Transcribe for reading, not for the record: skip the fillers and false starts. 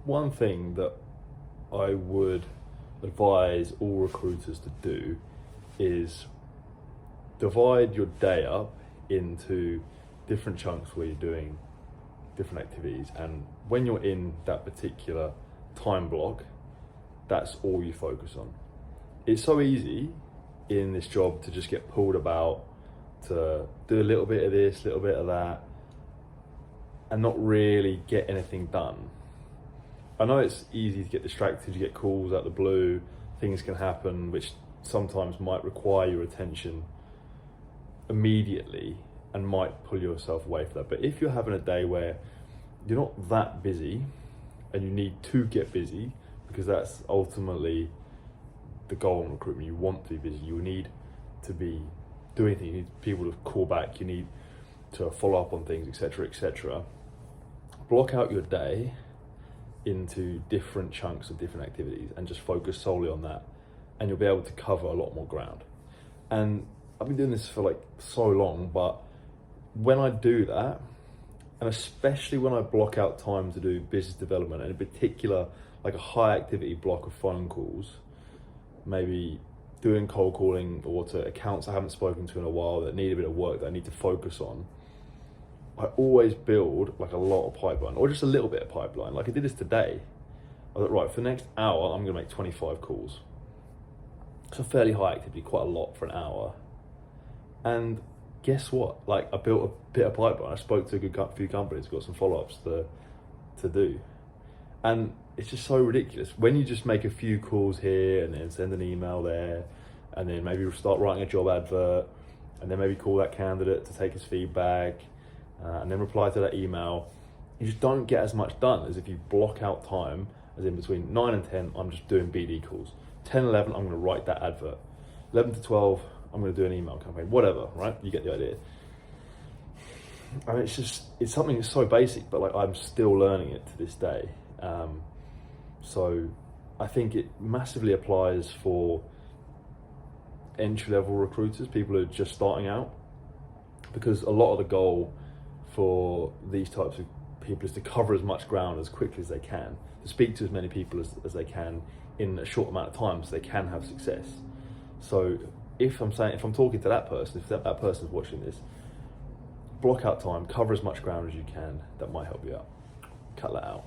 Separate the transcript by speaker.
Speaker 1: one thing that I would advise all recruiters to do is divide your day up into different chunks where you're doing different activities, and when you're in that particular time block, that's all you focus on. It's so easy in this job to just get pulled about, to do a little bit of this, a little bit of that, and not really get anything done. I know it's easy to get distracted, you get calls out of the blue, things can happen which sometimes might require your attention immediately and might pull yourself away from that. But if you're having a day where you're not that busy and you need to get busy, because that's ultimately the goal in recruitment, you want to be busy, you need to be doing things, you need people to call back, you need to follow up on things, etc., etc. Block out your day into different chunks of different activities and just focus solely on that, and you'll be able to cover a lot more ground. And I've been doing this for like so long, but when I do that, and especially when I block out time to do business development, and in particular like a high activity block of phone calls, maybe doing cold calling or to accounts I haven't spoken to in a while that need a bit of work that I need to focus on, I always build like a lot of pipeline, or just a little bit of pipeline. Like I did this today. I thought, right, for the next hour, I'm gonna make 25 calls. It's a fairly high activity, quite a lot for an hour. And guess what? Like I built a bit of pipeline. I spoke to a few companies, got some follow-ups to do. And it's just so ridiculous. When you just make a few calls here and then send an email there, and then maybe start writing a job advert, and then maybe call that candidate to take his feedback, and then reply to that email, you just don't get as much done as if you block out time, as in between 9 and 10, I'm just doing BD calls. 10, 11, I'm gonna write that advert. 11 to 12, I'm gonna do an email campaign, whatever, right? You get the idea. I mean, it's something that's so basic, but like I'm still learning it to this day. So I think it massively applies for entry-level recruiters, people who are just starting out, because a lot of the goal for these types of people is to cover as much ground as quickly as they can, to speak to as many people as they can in a short amount of time so they can have success. So if I'm talking to that person, if that person's watching this, block out time, cover as much ground as you can, that might help you out. Cut that out.